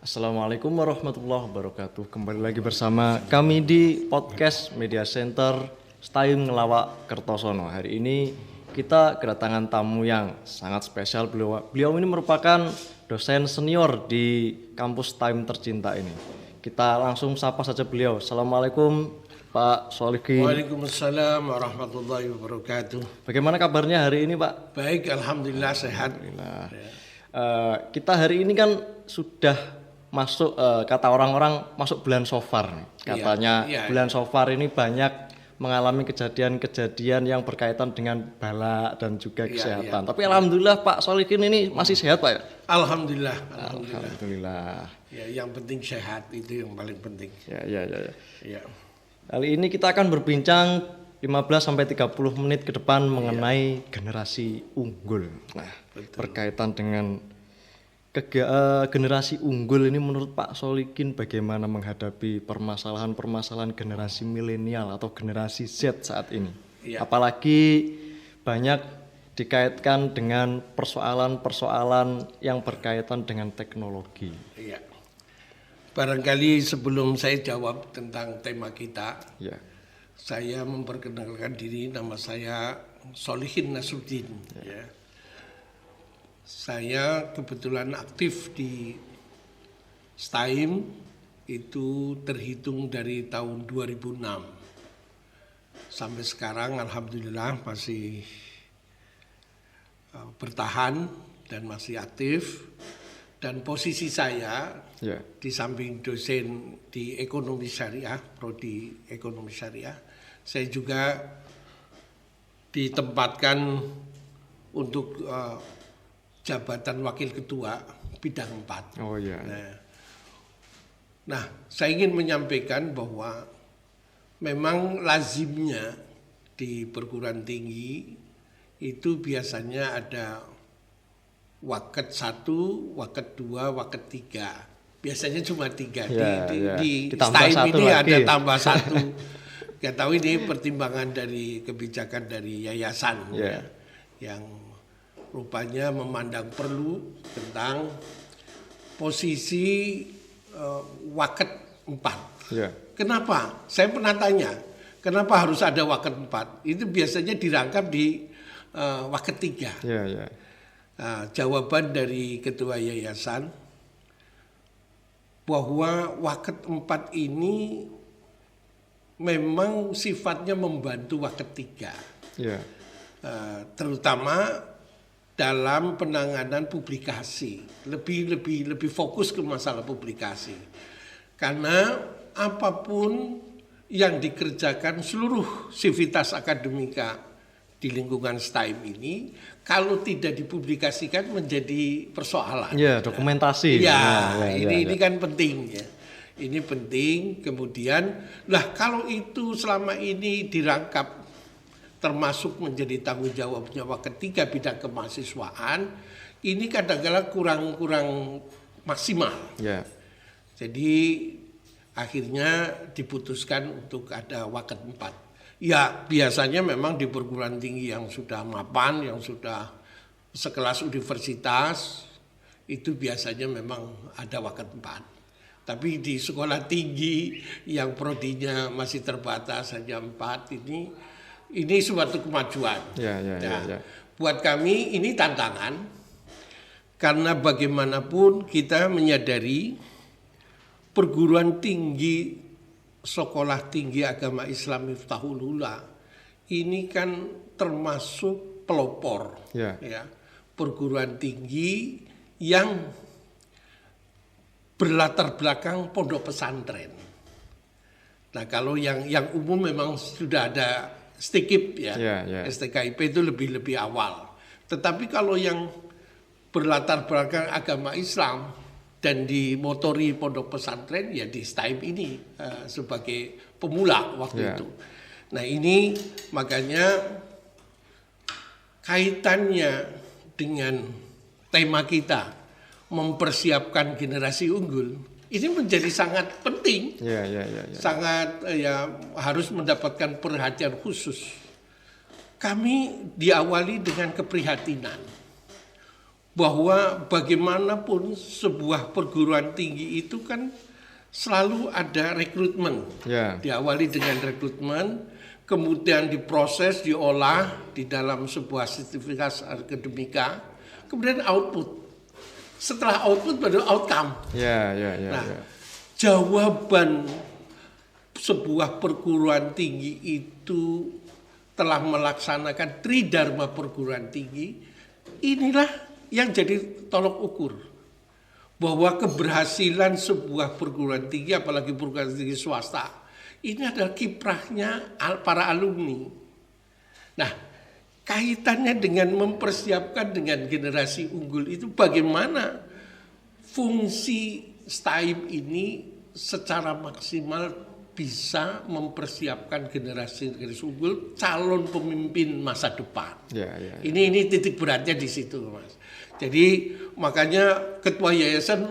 Assalamualaikum warahmatullahi wabarakatuh. Kembali lagi bersama kami di podcast Media Center Stayung Ngelawak Kertosono. Hari ini kita kedatangan tamu yang sangat spesial. Beliau ini merupakan dosen senior di kampus Time tercinta ini. Kita langsung sapa saja beliau. Assalamualaikum Pak Solikin. Waalaikumsalam warahmatullahi wabarakatuh. Bagaimana kabarnya hari ini Pak? Baik, alhamdulillah sehat. Alhamdulillah. Kita hari ini kan sudah masuk kata orang-orang masuk bulan Shofar nih. Katanya bulan Shofar ini banyak mengalami kejadian-kejadian yang berkaitan dengan bala dan juga kesehatan. Tapi alhamdulillah Pak Solikin ini masih sehat Pak ya? Alhamdulillah. Ya, yang penting sehat itu yang paling penting. Ya. Kali ini kita akan berbincang 15 sampai 30 menit ke depan mengenai generasi unggul. Nah, berkaitan dengan generasi unggul ini menurut Pak Solikin bagaimana menghadapi permasalahan-permasalahan generasi milenial atau generasi Z saat ini? Apalagi banyak dikaitkan dengan persoalan-persoalan yang berkaitan dengan teknologi. Iya. Barangkali sebelum saya jawab tentang tema kita, saya memperkenalkan diri, nama saya Solihin Nasruddin. Ya. Saya kebetulan aktif di STAIM itu terhitung dari tahun 2006 sampai sekarang alhamdulillah masih bertahan dan masih aktif, dan posisi saya di samping dosen di ekonomi syariah, prodi ekonomi syariah, saya juga ditempatkan untuk jabatan wakil ketua bidang 4. Nah, saya ingin menyampaikan bahwa memang lazimnya di perguruan tinggi itu biasanya ada waket 1, waket 2, waket 3. Biasanya cuma 3. Di STAIM ini lagi. Ada tambah 1. Gak tahu ini pertimbangan dari kebijakan dari yayasan yang rupanya memandang perlu tentang posisi waket 4. Kenapa? Saya pernah tanya, kenapa harus ada waket 4? Itu biasanya dirangkap di waket 3. Jawaban dari ketua yayasan bahwa waket 4 ini memang sifatnya membantu waket 3. Terutama dalam penanganan publikasi, lebih fokus ke masalah publikasi. Karena apapun yang dikerjakan seluruh sivitas akademika di lingkungan STAIM ini, kalau tidak dipublikasikan menjadi persoalan. Dokumentasi. Ini kan penting ya. Ini penting. Kemudian, kalau itu selama ini dirangkap termasuk menjadi tanggung jawabnya waket 3 bidang kemahasiswaan, ini kadang-kadang kurang maksimal. Jadi akhirnya diputuskan untuk ada waket 4. Ya, biasanya memang di perguruan tinggi yang sudah mapan, yang sudah sekelas universitas, itu biasanya memang ada waket 4. Tapi di sekolah tinggi yang prodinya masih terbatas hanya 4 ini suatu kemajuan. Buat kami ini tantangan, karena bagaimanapun kita menyadari perguruan tinggi, sekolah tinggi agama Islam Miftahul Hula ini kan termasuk pelopor, perguruan tinggi yang berlatar belakang pondok pesantren. Nah, kalau yang umum memang sudah ada STKIP STKIP itu lebih awal. Tetapi kalau yang berlatar belakang agama Islam dan dimotori pondok pesantren, ya di STAIM ini sebagai pemula waktu itu. Nah, ini makanya kaitannya dengan tema kita, mempersiapkan generasi unggul, ini menjadi sangat penting, sangat harus mendapatkan perhatian khusus. Kami diawali dengan keprihatinan bahwa bagaimanapun sebuah perguruan tinggi itu kan selalu ada rekrutmen. Ya. Diawali dengan rekrutmen, kemudian diproses, diolah di dalam sebuah sertifikat akademika, kemudian output. Setelah output baru outcome. Ya. Nah, jawaban sebuah perguruan tinggi itu telah melaksanakan tridharma perguruan tinggi, inilah yang jadi tolok ukur bahwa keberhasilan sebuah perguruan tinggi, apalagi perguruan tinggi swasta, ini adalah kiprahnya para alumni. Nah, kaitannya dengan mempersiapkan dengan generasi unggul itu bagaimana fungsi STAIM ini secara maksimal bisa mempersiapkan generasi unggul calon pemimpin masa depan. Ya. Ini titik beratnya di situ, Mas. Jadi makanya ketua yayasan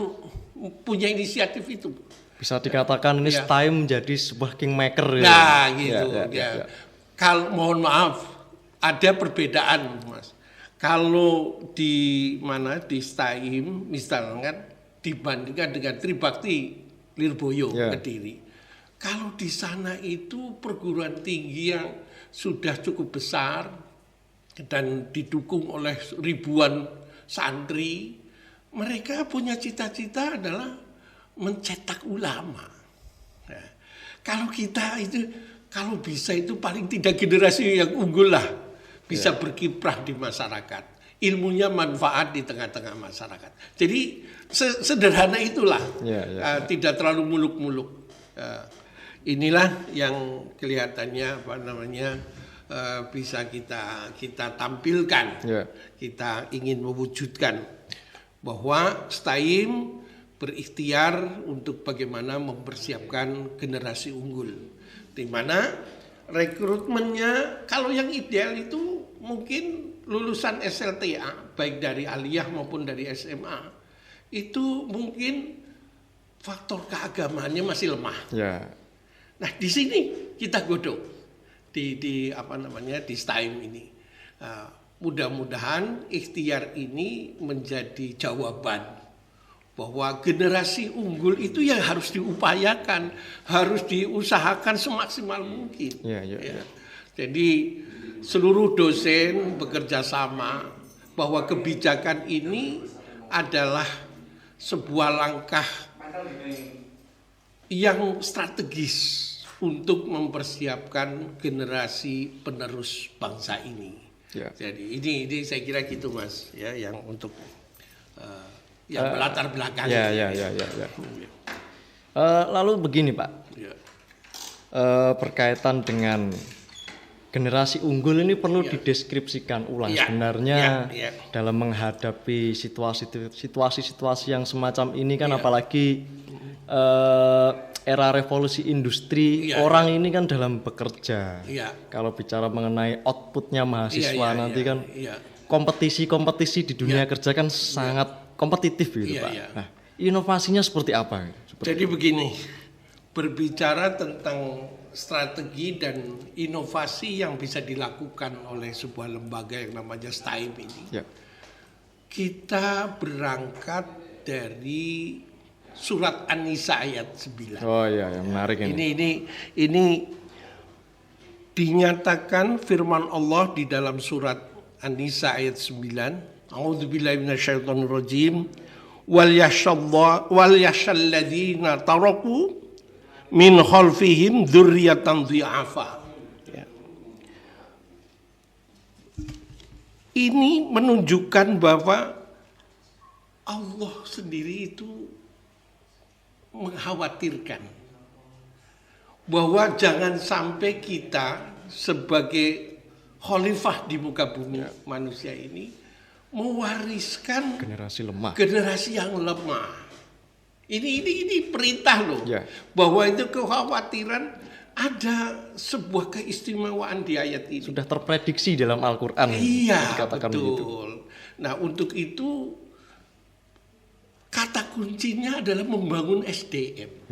punya inisiatif itu. Bisa dikatakan ini STAIM menjadi sebuah kingmaker. Nah, gitu. Ya. Kalau mohon maaf, ada perbedaan, Mas. Kalau di STAIM misalnya dibandingkan dengan Tribakti Lirboyo Kediri. Kalau di sana itu perguruan tinggi yang sudah cukup besar dan didukung oleh ribuan santri, mereka punya cita-cita adalah mencetak ulama. Nah, kalau kita itu, kalau bisa itu paling tidak generasi yang unggul lah, bisa berkiprah di masyarakat, ilmunya manfaat di tengah-tengah masyarakat. Jadi sederhana itulah, tidak terlalu muluk-muluk. Inilah yang kelihatannya bisa kita tampilkan. Kita ingin mewujudkan bahwa STAIM berikhtiar untuk bagaimana mempersiapkan generasi unggul, di mana rekrutmennya kalau yang ideal itu mungkin lulusan SLTA baik dari aliyah maupun dari SMA, itu mungkin faktor keagamaannya masih lemah. Nah, di sini kita godok di STAIM ini. Mudah-mudahan ikhtiar ini menjadi jawaban bahwa generasi unggul itu yang harus diupayakan, harus diusahakan semaksimal mungkin. Jadi seluruh dosen bekerja sama bahwa kebijakan ini adalah sebuah langkah yang strategis untuk mempersiapkan generasi penerus bangsa ini. Jadi ini saya kira gitu, Mas, ya, yang untuk yang latar belakang. Lalu begini, Pak, berkaitan dengan generasi unggul ini perlu dideskripsikan ulang sebenarnya dalam menghadapi situasi yang semacam ini kan, apalagi era revolusi industri, orang ini kan dalam bekerja. Kalau bicara mengenai outputnya mahasiswa nanti kan kompetisi di dunia kerja kan sangat kompetitif gitu, Pak. Nah, inovasinya seperti apa? Jadi begini, berbicara tentang strategi dan inovasi yang bisa dilakukan oleh sebuah lembaga yang namanya STAIM ini, kita berangkat dari surat An-Nisa ayat 9. Oh iya, yang menarik ini. Ini dinyatakan firman Allah di dalam surat An-Nisa ayat 9. A'udzubillahi minasyaitonirrajim. Wal yashalladzina taraku min khalfihim dzurriyyatan dhi'afa. Ini menunjukkan bahwa Allah sendiri itu mengkhawatirkan bahwa jangan sampai kita sebagai khalifah di muka bumi manusia ini mewariskan generasi yang lemah. Ini perintah loh, bahwa itu kekhawatiran, ada sebuah keistimewaan di ayat ini. Sudah terprediksi dalam Al-Quran. Iya, betul. Gitu. Nah, untuk itu kata kuncinya adalah membangun SDM.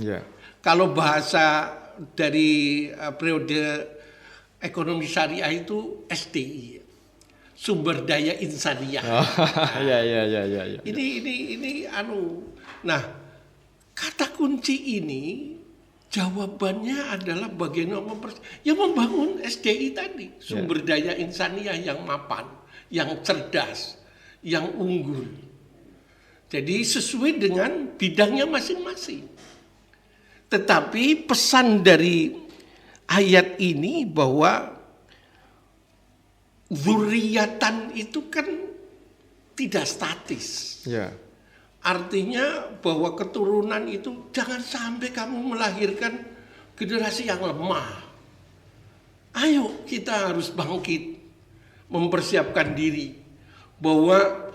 Kalau bahasa dari periode ekonomi syariah itu SDI, sumber daya insaniah. Oh, ya. Ini Nah, kata kunci ini jawabannya adalah bagaimana membangun SDI tadi, sumber daya insaniah yang mapan, yang cerdas, yang unggul. Jadi sesuai dengan bidangnya masing-masing. Tetapi pesan dari ayat ini bahwa dzurriatan itu kan tidak statis. Ya. Artinya bahwa keturunan itu jangan sampai kamu melahirkan generasi yang lemah. Ayo kita harus bangkit, mempersiapkan diri bahwa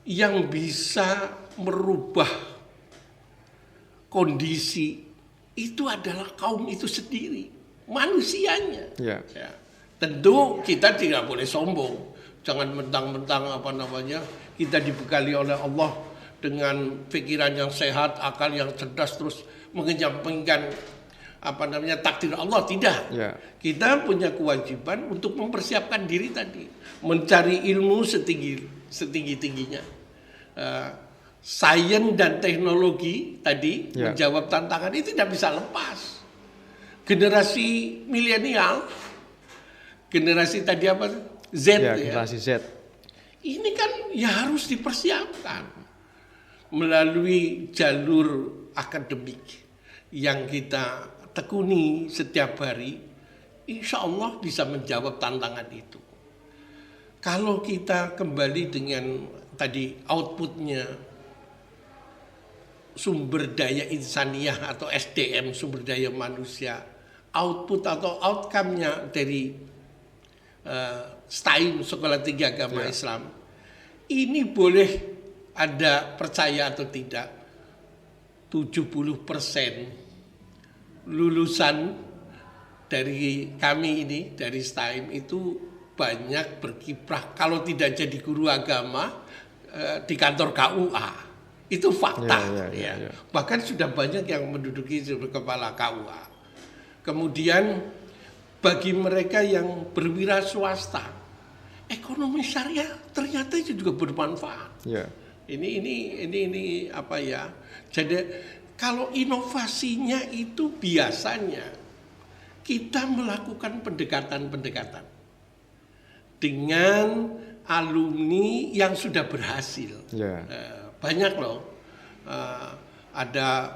yang bisa merubah kondisi itu adalah kaum itu sendiri, manusianya. Ya. Tentu kita tidak boleh sombong, jangan mentang-mentang kita dibekali oleh Allah dengan pikiran yang sehat, akal yang cerdas, terus mengejampingkan takdir Allah. Tidak. Ya. Kita punya kewajiban untuk mempersiapkan diri tadi, mencari ilmu setinggi-tingginya. Sains dan teknologi tadi menjawab tantangan itu tidak bisa lepas. Generasi milenial, generasi tadi Z generasi Z. Ini kan harus dipersiapkan melalui jalur akademik yang kita tekuni setiap hari, insya Allah bisa menjawab tantangan itu. Kalau kita kembali dengan tadi outputnya sumber daya insaniah atau SDM, sumber daya manusia, output atau outcome-nya dari STAIM, Sekolah Tinggi Agama Islam, ini boleh ada percaya atau tidak, 70% lulusan dari kami ini, dari STAIM itu banyak berkiprah, kalau tidak jadi guru agama, di kantor KUA. Itu fakta. Bahkan sudah banyak yang menduduki kepala KUA. Kemudian bagi mereka yang berwira swasta, ekonomi syariah ternyata itu juga bermanfaat. Ini Jadi kalau inovasinya itu biasanya kita melakukan pendekatan dengan alumni yang sudah berhasil. Banyak loh. Ada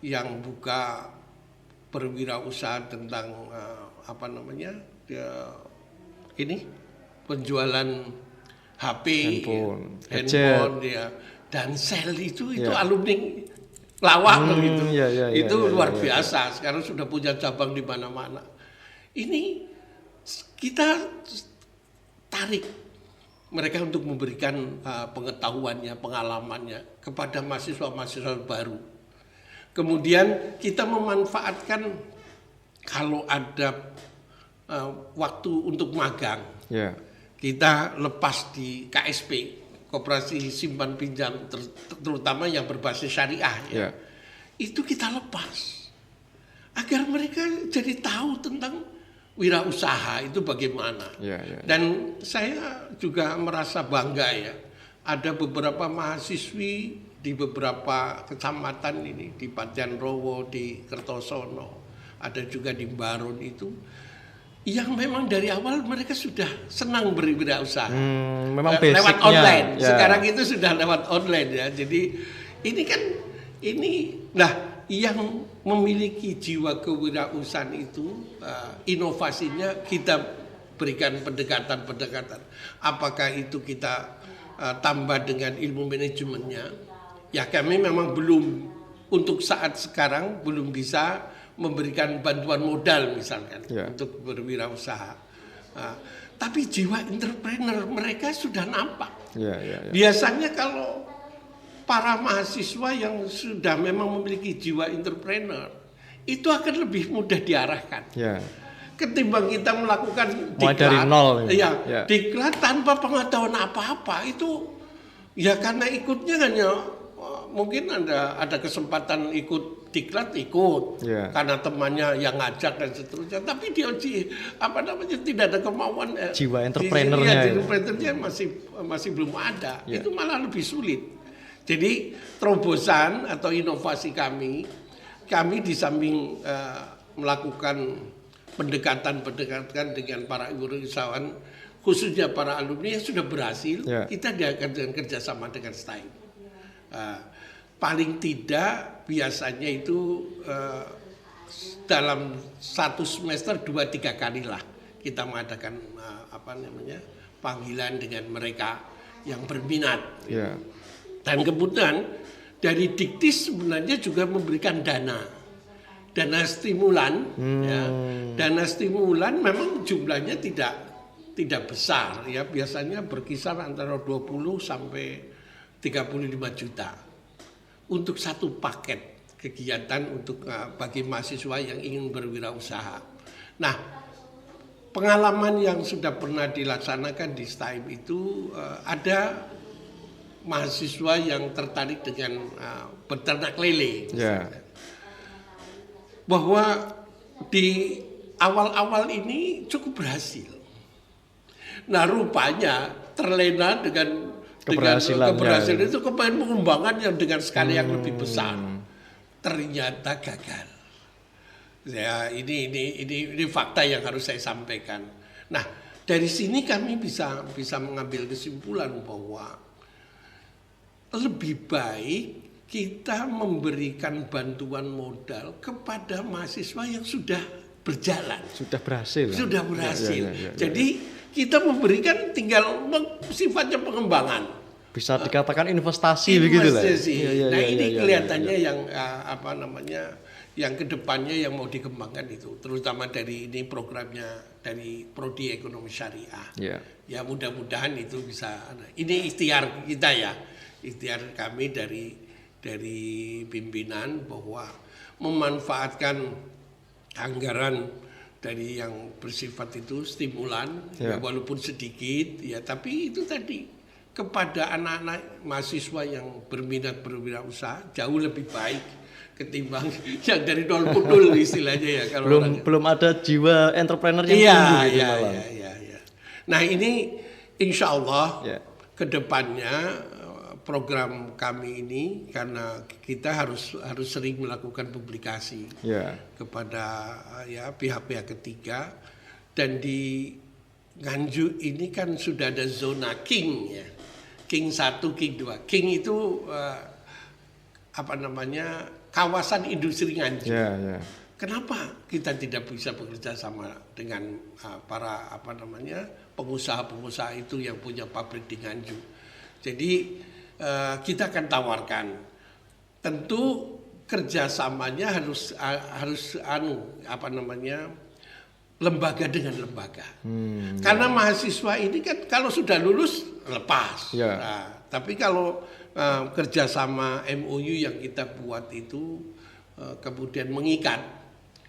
yang buka perwirausahaan tentang penjualan HP, handphone dan sel itu alumni lawak gitu. Itu luar biasa. Sekarang sudah punya cabang di mana-mana. Ini kita tarik mereka untuk memberikan pengetahuannya, pengalamannya kepada mahasiswa-mahasiswa baru. Kemudian kita memanfaatkan kalau ada waktu untuk magang. Kita lepas di KSP, Koperasi Simpan Pinjam, terutama yang berbasis syariah. Itu kita lepas agar mereka jadi tahu tentang wirausaha itu bagaimana. Dan saya juga merasa bangga ada beberapa mahasiswi di beberapa kecamatan ini, di Patianrowo, di Kertosono, ada juga di Baron itu, yang memang dari awal mereka sudah senang berwirausaha. Memang lewat online. Sekarang itu sudah lewat online Jadi yang memiliki jiwa kewirausahaan itu, inovasinya kita berikan pendekatan. Apakah itu kita tambah dengan ilmu manajemennya? Kami memang belum, untuk saat sekarang belum bisa memberikan bantuan modal misalkan untuk berwirausaha. Tapi jiwa entrepreneur mereka sudah nampak. Biasanya kalau para mahasiswa yang sudah memang memiliki jiwa entrepreneur, itu akan lebih mudah diarahkan. Ketimbang kita melakukan diklat dari nol. Diklat tanpa pengetahuan apa-apa, itu karena ikutnya hanya mungkin ada kesempatan ikut diklat ikut Ya. karena temannya yang ngajak dan seterusnya, tapi dia tidak ada kemauan Jiwa entrepreneurnya jadi ya. entrepreneurnya masih belum ada. Ya. Itu malah lebih sulit. Jadi terobosan atau inovasi kami di samping melakukan pendekatan dengan para wirausahawan, khususnya para alumni yang sudah berhasil, Ya. kita diakan dengan kerjasama dengan STAIM. Paling tidak biasanya itu dalam satu semester 2-3 kali lah kita mengadakan panggilan dengan mereka yang berminat. Ya. Dan kemudian dari Diktis sebenarnya juga memberikan dana stimulan. Ya. Dana stimulan memang jumlahnya tidak besar, ya, biasanya berkisar antara 20 sampai 35 juta untuk satu paket kegiatan untuk bagi mahasiswa yang ingin berwirausaha. Nah, pengalaman yang sudah pernah dilaksanakan di STAIM itu ada mahasiswa yang tertarik dengan beternak lele. Ya. Bahwa di awal-awal ini cukup berhasil. Nah, rupanya terlena dengan keberhasilan itu kemudian pengembangan yang dengan skala yang lebih besar. Ternyata gagal. Ya, ini fakta yang harus saya sampaikan. Nah, dari sini kami bisa mengambil kesimpulan bahwa lebih baik kita memberikan bantuan modal kepada mahasiswa yang sudah berjalan. Sudah berhasil. Sudah berhasil. Ya. Jadi kita memberikan tinggal sifatnya pengembangan. Bisa dikatakan investasi begitu lah. Nah, ini kelihatannya yang yang kedepannya yang mau dikembangkan itu, terutama dari ini programnya dari Prodi Ekonomi Syariah. Ya, mudah-mudahan itu bisa. Ini ikhtiar kita ya. Ikhtiar kami dari pimpinan bahwa memanfaatkan anggaran dari yang bersifat itu stimulan, ya, walaupun sedikit, ya, tapi itu tadi kepada anak-anak mahasiswa yang berminat berwirausaha jauh lebih baik ketimbang yang dari nol pudul istilahnya ya. Kalau belum ada jiwa entrepreneur yang tumbuh gitu malah. Ya. Nah, ini insya Allah kedepannya program kami ini, karena kita harus sering melakukan publikasi kepada pihak-pihak ketiga, dan di Nganjuk ini kan sudah ada zona King ya, King 1, King 2. King itu kawasan industri Nganjuk. Kenapa kita tidak bisa bekerja sama dengan para pengusaha-pengusaha itu yang punya pabrik di Nganjuk? Jadi kita akan tawarkan, tentu kerjasamanya harus lembaga dengan lembaga. Karena mahasiswa ini kan kalau sudah lulus lepas. Nah, tapi kalau kerjasama MOU yang kita buat itu kemudian mengikat.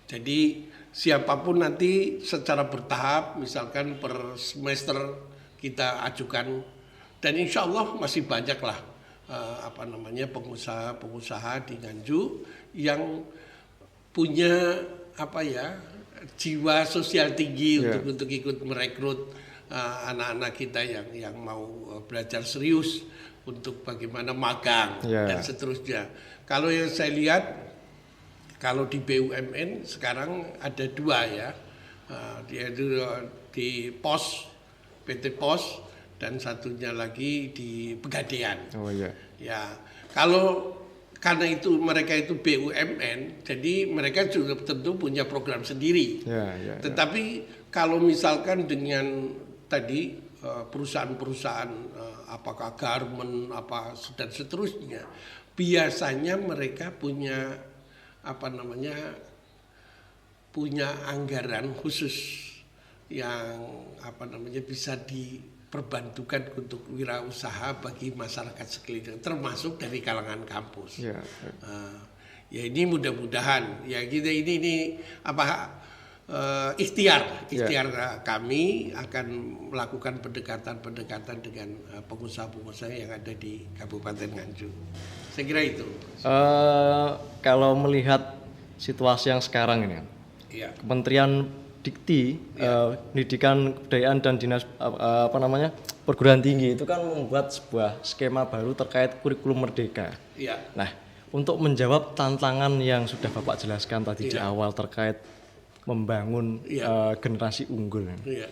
Jadi siapapun nanti secara bertahap, misalkan per semester kita ajukan. Dan insya Allah masih banyaklah pengusaha-pengusaha di Nganjuk yang punya jiwa sosial tinggi untuk ikut merekrut anak-anak kita yang mau belajar serius untuk bagaimana magang dan seterusnya. Kalau yang saya lihat, kalau di BUMN sekarang ada 2 ya, di PT Pos, dan satunya lagi di Pegadaian. Ya, karena itu mereka itu BUMN, jadi mereka juga tentu punya program sendiri. Tetapi kalau misalkan dengan tadi perusahaan-perusahaan apakah garment dan seterusnya, biasanya mereka punya punya anggaran khusus yang bisa diperbantukan untuk wirausaha bagi masyarakat sekeliling, termasuk dari kalangan kampus. Ya ini mudah-mudahan ya kita ini ikhtiar kami akan melakukan pendekatan dengan pengusaha-pengusaha yang ada di Kabupaten Nganjuk. Saya kira itu. Kalau melihat situasi yang sekarang ini, Ya. Kementerian Dikti, Pendidikan Kebudayaan dan Dinas Perguruan Tinggi itu kan membuat sebuah skema baru terkait kurikulum merdeka. Ya. Nah, untuk menjawab tantangan yang sudah Bapak jelaskan tadi di awal terkait membangun generasi unggul, Ya.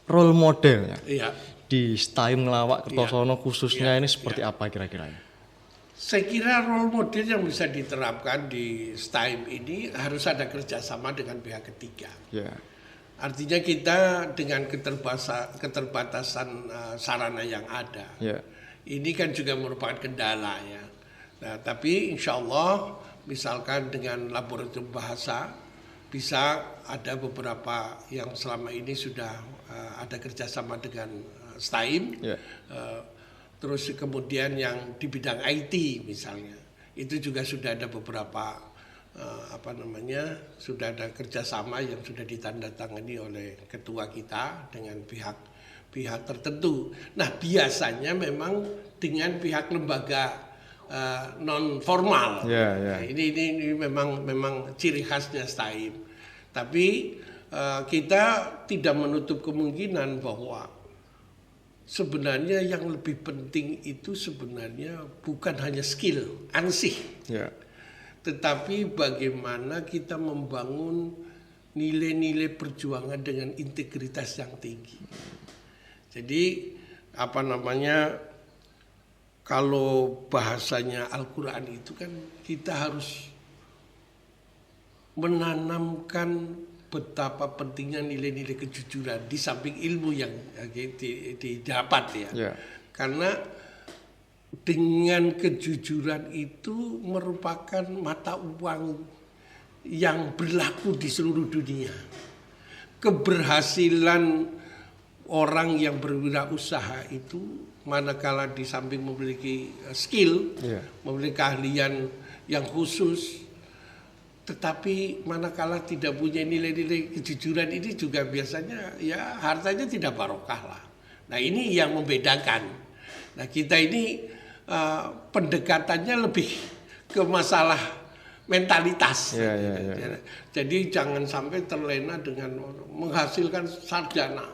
role modelnya Ya. di STAIM Ngelawak Kertosono khususnya ini seperti apa kira-kira? Saya kira role model yang bisa diterapkan di STAIM ini harus ada kerjasama dengan pihak ketiga. Ya. Artinya kita dengan keterbatasan sarana yang ada, ini kan juga merupakan kendala ya. Nah, tapi insya Allah misalkan dengan laboratorium bahasa bisa ada beberapa yang selama ini sudah ada kerjasama dengan STAIM. Terus kemudian yang di bidang IT misalnya, itu juga sudah ada beberapa sudah ada kerjasama yang sudah ditandatangani oleh ketua kita dengan pihak tertentu. Nah biasanya memang dengan pihak lembaga non formal. Ini memang ciri khasnya STAIM. Tapi kita tidak menutup kemungkinan bahwa sebenarnya yang lebih penting itu sebenarnya bukan hanya skill, ansih, tetapi bagaimana kita membangun nilai-nilai perjuangan dengan integritas yang tinggi. Jadi kalau bahasanya Al-Quran itu kan kita harus menanamkan betapa pentingnya nilai-nilai kejujuran di samping ilmu yang didapat ya. Karena dengan kejujuran itu merupakan mata uang yang berlaku di seluruh dunia. Keberhasilan orang yang berwirausaha itu manakala di samping memiliki skill, memiliki keahlian yang khusus, tetapi manakala tidak punya nilai-nilai kejujuran ini juga biasanya ya hartanya tidak barokah lah. Nah ini yang membedakan. Nah kita ini pendekatannya lebih ke masalah mentalitas. Jadi jangan sampai terlena dengan menghasilkan sarjana,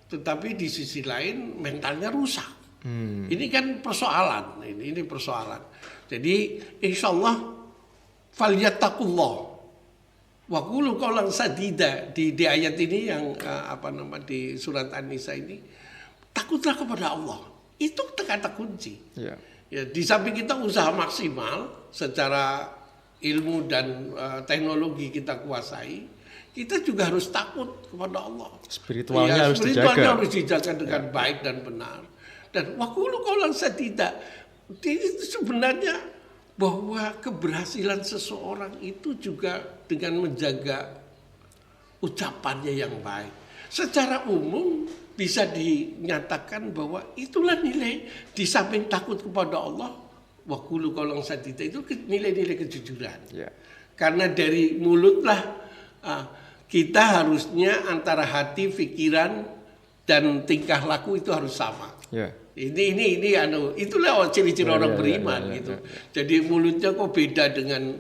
tetapi di sisi lain mentalnya rusak. Ini kan persoalan. Ini persoalan. Jadi insya Allah falyattaqullah wa qulu qawlan sadida di ayat ini yang di surat An-Nisa ini, takutlah kepada Allah. Itu kata kunci. Ya, di samping kita usaha maksimal secara ilmu dan teknologi kita kuasai, kita juga harus takut kepada Allah. Spiritualnya harus dijaga dengan baik dan benar. Dan wa qulu qawlan sadida itu sebenarnya bahwa keberhasilan seseorang itu juga dengan menjaga ucapannya yang baik. Secara umum bisa dinyatakan bahwa itulah nilai di samping takut kepada Allah, wa qulu qawlan sadida itu nilai-nilai kejujuran. Karena dari mulutlah kita harusnya antara hati, pikiran dan tingkah laku itu harus sama. Ini itulah ciri-ciri orang beriman gitu. Jadi mulutnya kok beda dengan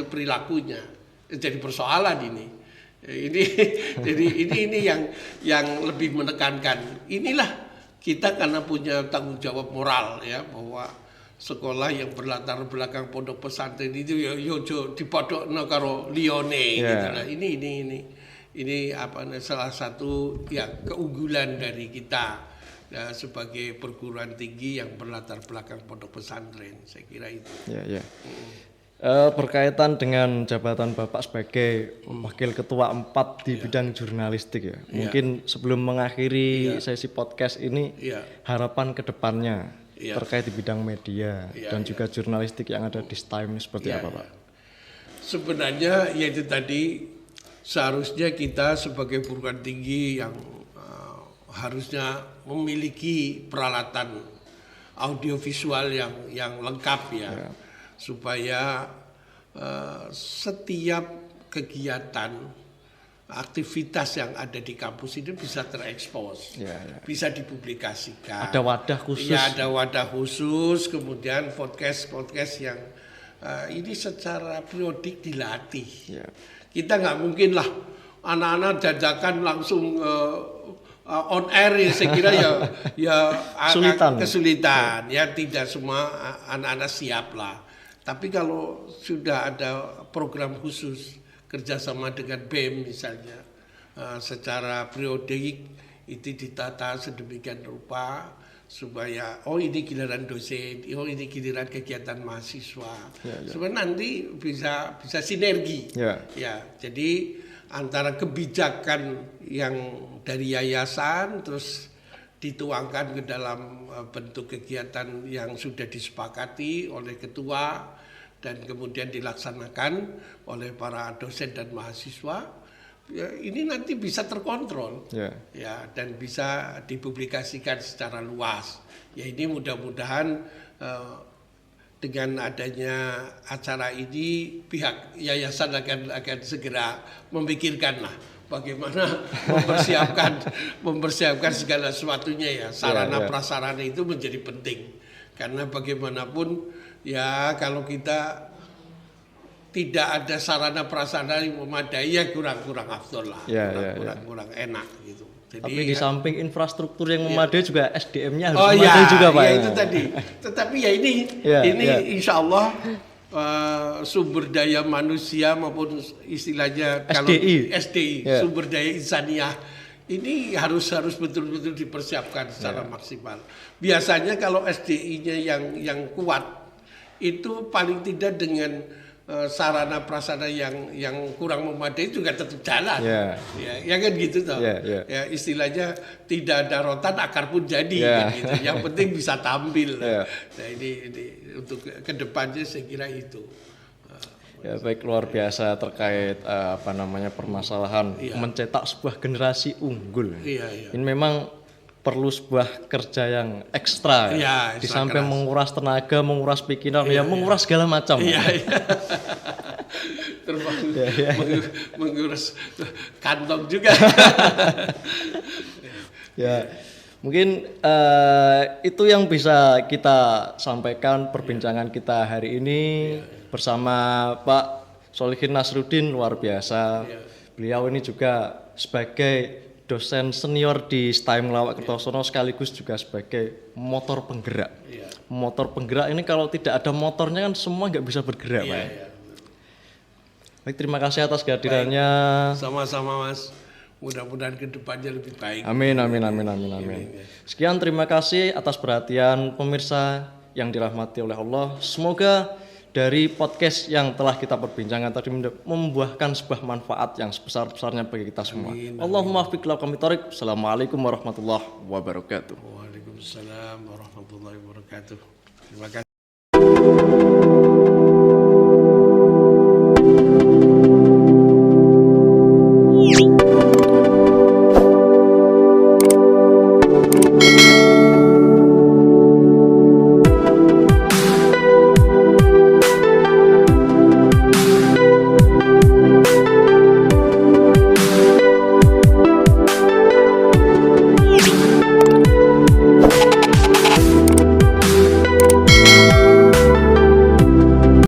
perilakunya. Jadi persoalan ini. Ini yang lebih menekankan. Inilah kita karena punya tanggung jawab moral ya, bahwa sekolah yang berlatar belakang pondok pesantren itu yo dipodokno karo liyane gitu lah. Ini salah satu keunggulan dari kita sebagai perguruan tinggi yang berlatar belakang pondok pesantren, saya kira itu. Berkaitan dengan jabatan Bapak sebagai Wakil Ketua 4 di bidang jurnalistik ya. Mungkin sebelum mengakhiri sesi podcast ini, harapan ke depannya terkait di bidang media dan juga jurnalistik yang ada di STAIM ini seperti apa Pak? Sebenarnya yaitu tadi, seharusnya kita sebagai perguruan tinggi yang harusnya memiliki peralatan audiovisual yang lengkap supaya setiap kegiatan aktivitas yang ada di kampus itu bisa terekspos, bisa dipublikasikan. Ada wadah khusus. Ya, ada wadah khusus, kemudian podcast yang ini secara periodik dilatih. Kita nggak mungkin lah anak-anak jajakan langsung on air, ya saya kira ya kesulitan. Ya tidak semua anak-anak siap lah. Tapi kalau sudah ada program khusus kerjasama dengan BEM misalnya, secara periodik itu ditata sedemikian rupa supaya ini giliran dosen, ini giliran kegiatan mahasiswa, supaya nanti bisa sinergi. Ya, jadi antara kebijakan yang dari yayasan terus dituangkan ke dalam bentuk kegiatan yang sudah disepakati oleh ketua dan kemudian dilaksanakan oleh para dosen dan mahasiswa, ya, ini nanti bisa terkontrol, ya, dan bisa dipublikasikan secara luas. Ya, ini mudah-mudahan dengan adanya acara ini pihak yayasan akan segera memikirkan lah bagaimana mempersiapkan segala sesuatunya, ya, sarana prasarana itu menjadi penting karena bagaimanapun ya kalau kita tidak ada sarana prasarana yang memadai ya kurang afdol lah, kurang enak gitu. Jadi, tapi di samping infrastruktur yang memadai juga SDM-nya harus memadai juga, Pak. Ya itu tadi. Tetapi ya ini insya Allah sumber daya manusia maupun istilahnya kalau SDI sumber daya insaniah ini harus betul-betul dipersiapkan secara maksimal. Biasanya kalau SDI-nya yang kuat itu paling tidak dengan sarana prasarana yang kurang memadai juga tetap jalan, ya kan gitu toh. Ya, istilahnya tidak ada rotan akar pun jadi, kan gitu. Yang penting bisa tampil. Nah ini untuk kedepannya saya kira itu. Ya, baik, luar biasa terkait permasalahan mencetak sebuah generasi unggul. Ini memang perlu sebuah kerja yang ekstra, di samping menguras tenaga, menguras pikiran, menguras segala macam. Termasuk menguras kantong juga. Ya, mungkin itu yang bisa kita sampaikan perbincangan kita hari ini bersama Pak Sholihin Nasruddin, luar biasa. Beliau ini juga sebagai dosen senior di STIM Lawak Kertosono sekaligus juga sebagai motor penggerak. Motor penggerak ini kalau tidak ada motornya kan semua nggak bisa bergerak, Pak. Baik, terima kasih atas kehadirannya. Sama-sama, Mas. Mudah-mudahan kedepannya lebih baik. Amin. Sekian, terima kasih atas perhatian pemirsa yang dirahmati oleh Allah. Semoga dari podcast yang telah kita perbincangkan tadi membuahkan sebuah manfaat yang sebesar-besarnya bagi kita semua. Allahumma fiq lau kami tarik. Assalamualaikum warahmatullahi wabarakatuh. Waalaikumsalam warahmatullahi wabarakatuh. Terima kasih.